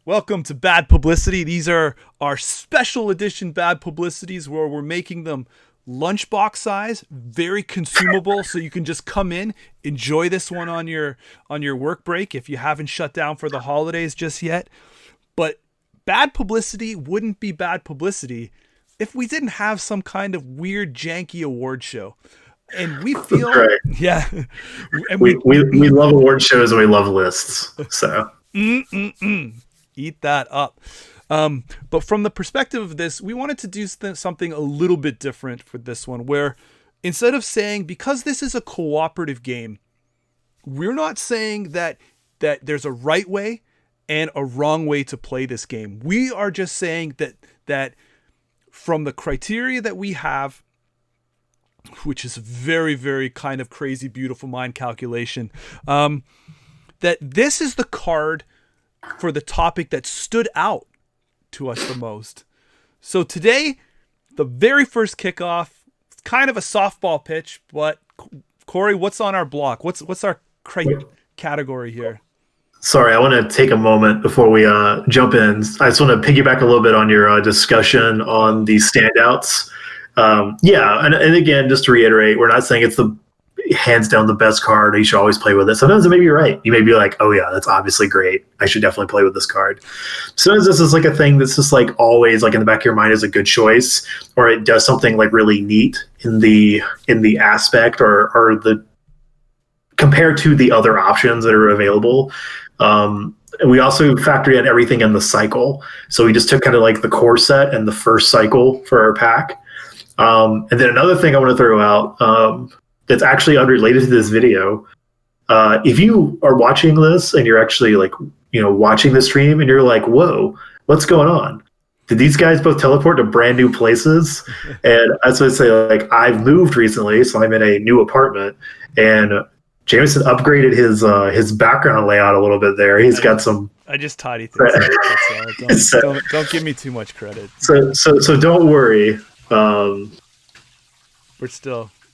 Welcome to Bad Publicity. These are our special edition Bad Publicities where we're making them lunchbox size, very consumable, so you can just come in, enjoy this one on your work break if you haven't shut down for the holidays just yet. But Bad Publicity wouldn't be Bad Publicity if we didn't have some kind of weird, janky award show. And we feel, right. Yeah, and we love award shows and we love lists. So. Eat that up. But from the perspective of this, we wanted to do something a little bit different for this one, where instead of saying, because this is a cooperative game, we're not saying that there's a right way and a wrong way to play this game. We are just saying that from the criteria that we have, which is very, very kind of crazy, beautiful mind calculation, that this is the card for the topic that stood out to us the most. So today, the very first kickoff, it's kind of a softball pitch, but Corey, what's on our block? What's our category here? Sorry, I want to take a moment before we jump in. I just want to piggyback a little bit on your discussion on the standouts. And again, just to reiterate, we're not saying it's the hands down the best card. You should always play with it. Sometimes it may be right. You may be like, oh yeah, that's obviously great. I should definitely play with this card. Sometimes this is like a thing that's just like always like in the back of your mind is a good choice, or it does something like really neat in the aspect or the compared to the other options that are available. And we also factor in everything in the cycle. So we just took kind of like the core set and the first cycle for our pack. And then another thing I want to throw out, that's actually unrelated to this video. If you are watching this and you're actually like, watching the stream and you're like, whoa, what's going on? Did these guys both teleport to brand new places? And that's what I say, like, I've moved recently, so I'm in a new apartment, and Jameson upgraded his background layout a little bit there. He's got some. I just tidy things up. Don't give me too much credit. So don't worry.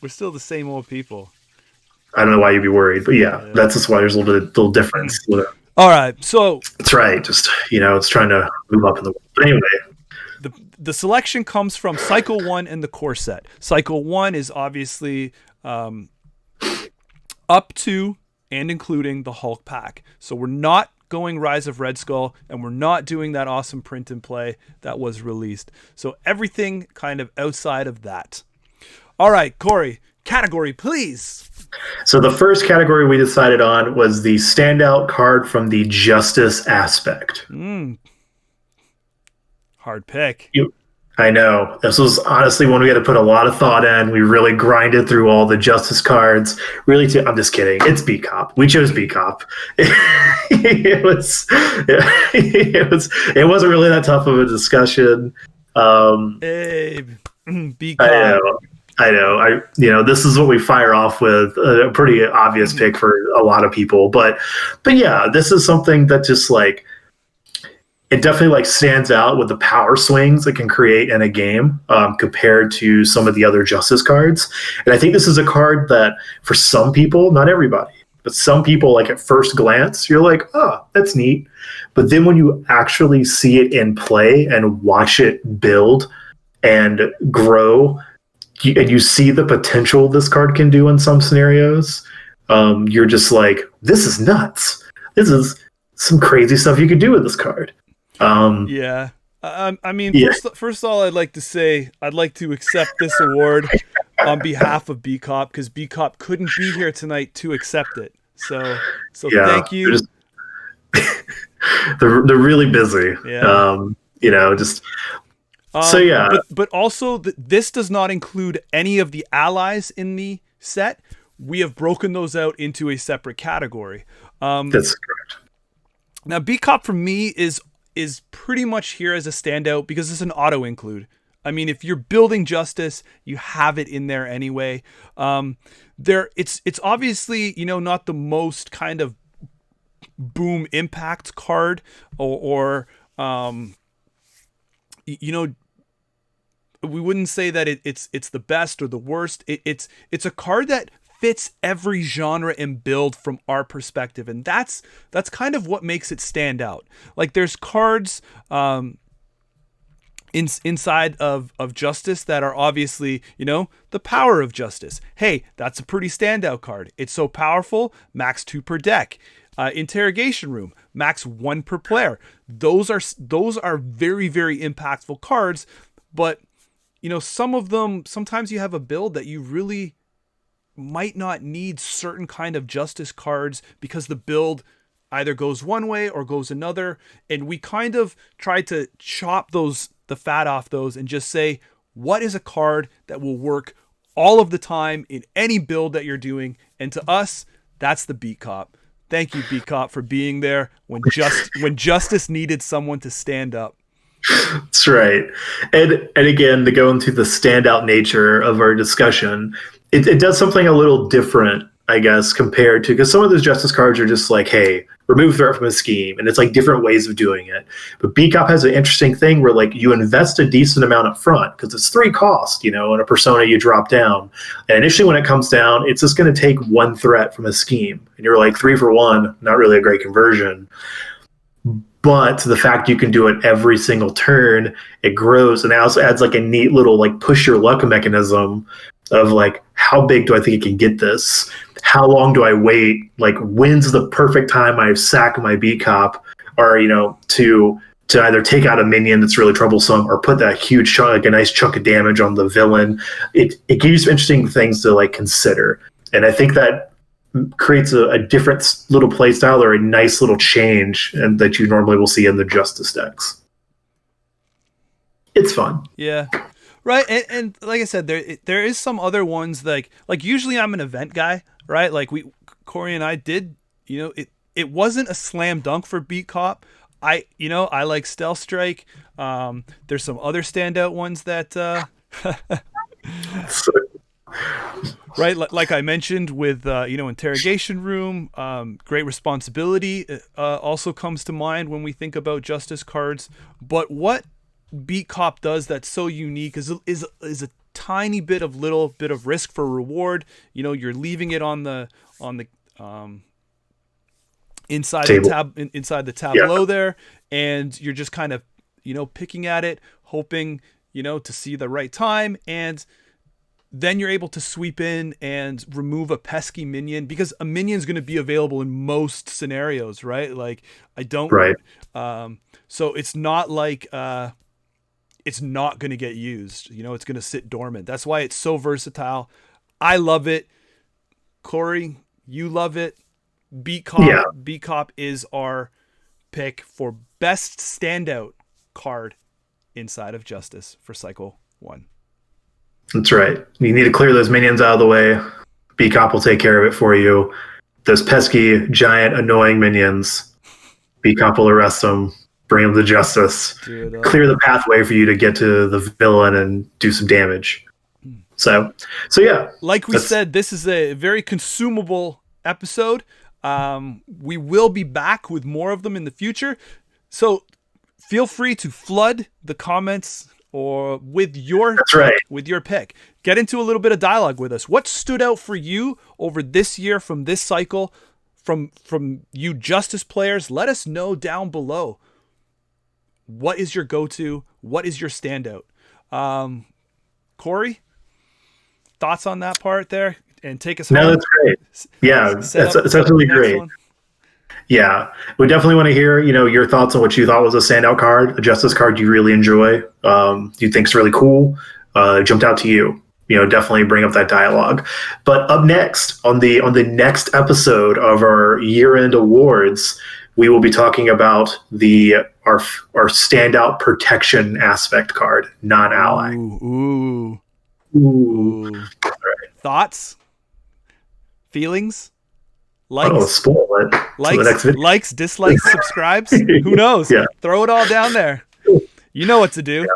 We're still the same old people. I don't know why you'd be worried, but yeah. That's just why there's a little difference. All right, so that's right. Just it's trying to move up in the world. But anyway, the selection comes from Cycle 1 and the core set. Cycle 1 is obviously up to and including the Hulk pack. So we're not going Rise of Red Skull, and we're not doing that awesome print and play that was released. So everything kind of outside of that. All right, Corey, category, please. So the first category we decided on was the standout card from the justice aspect. Hard pick. I know. This was honestly one we had to put a lot of thought in. We really grinded through all the justice cards. I'm just kidding. It's B Cop. We chose B Cop. It wasn't really that tough of a discussion. B Cop. I know. This is what we fire off with, a pretty obvious pick for a lot of people. But yeah, this is something that just like, it definitely like stands out with the power swings it can create in a game compared to some of the other justice cards. And I think this is a card that for some people, not everybody, but some people, like at first glance, you're like, oh, that's neat. But then when you actually see it in play and watch it build and grow, and you see the potential this card can do in some scenarios, you're just like, this is nuts. This is some crazy stuff you could do with this card. First of all, I'd like to say I'd like to accept this award on behalf of B Cop, because B Cop couldn't be here tonight to accept it. So thank you. They're really busy. But also this does not include any of the allies in the set. We have broken those out into a separate category. That's correct. Now, B Cop for me is pretty much here as a standout because it's an auto include. I mean, if you're building justice, you have it in there anyway. It's obviously, not the most kind of boom impact card or we wouldn't say that it's the best or the worst. It's a card that fits every genre and build from our perspective. And that's kind of what makes it stand out. Like there's cards inside of Justice that are obviously, the power of Justice. Hey, that's a pretty standout card. It's so powerful, max 2 per deck. Interrogation Room, max 1 per player. Those are very, very impactful cards, but some of them, sometimes you have a build that you really might not need certain kind of Justice cards because the build either goes one way or goes another, and we kind of try to chop the fat off those and just say, what is a card that will work all of the time in any build that you're doing? And to us, that's the Beat Cop. Thank you, Beat Cop, for being there when Justice needed someone to stand up. That's right. And again, to go into the standout nature of our discussion, it does something a little different, I guess, compared to, because some of those Justice cards are just like, hey, remove threat from a scheme, and it's like different ways of doing it. But Beat Cop has an interesting thing where like you invest a decent amount up front because it's 3 cost, and a persona you drop down. And initially when it comes down, it's just going to take 1 threat from a scheme, and you're like 3 for 1, not really a great conversion. But the fact you can do it every single turn, it grows, and it also adds like a neat little like push your luck mechanism of like, how big do I think it can get this? How long do I wait? Like, when's the perfect time I sack my Beat Cop, or to either take out a minion that's really troublesome or put that huge chunk, like a nice chunk of damage on the villain. It gives you some interesting things to like consider, and I think that creates a different little play style or a nice little change and that you normally will see in the Justice decks. It's fun. Yeah. Right. And like I said, there is some other ones like usually I'm an event guy, right? Like Corey and I did, it wasn't a slam dunk for Beat Cop. I like Stealth Strike. There's some other standout ones that, right. Like I mentioned with, Interrogation Room, Great Responsibility, also comes to mind when we think about Justice cards. But what Beat Cop does that's so unique is a tiny bit of risk for reward. You're leaving it on the inside the tableau there, and you're just kind of picking at it, hoping to see the right time, and then you're able to sweep in and remove a pesky minion, because a minion is going to be available in most scenarios, right? Like so it's not like it's not going to get used. It's going to sit dormant. That's why it's so versatile. I love it. Corey, you love it. Beat Cop. Yeah. Beat Cop is our pick for best standout card inside of Justice for Cycle 1. That's right. You need to clear those minions out of the way. Beat Cop will take care of it for you. Those pesky, giant, annoying minions, Beat Cop will arrest them, bring them to Justice, clear the pathway for you to get to the villain and do some damage. So yeah. Like we said, this is a very consumable episode. We will be back with more of them in the future. So feel free to flood the comments or with your pick. Get into a little bit of dialogue with us. What stood out for you over this year from this cycle, from you Justice players? Let us know down below. What is your go-to? What is your standout? Corey, thoughts on that part there? And take us home. No, that's great. Yeah, that's absolutely great. Yeah, we definitely want to hear, your thoughts on what you thought was a standout card, a Justice card you really enjoy, you think is really cool, jumped out to you. Definitely bring up that dialogue. But up next, on the next episode of our year-end awards, we will be talking about our standout protection aspect card, non-ally. Ooh. All right. Thoughts? Feelings? Likes? Spoil it. Likes, dislikes, subscribes? Who knows? Yeah. Throw it all down there. You know what to do. Yeah.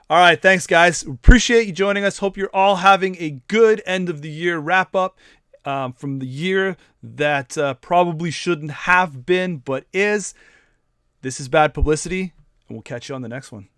All right. Thanks, guys. Appreciate you joining us. Hope you're all having a good end of the year wrap up from the year that probably shouldn't have been, but is. This is Bad Publicity, and we'll catch you on the next one.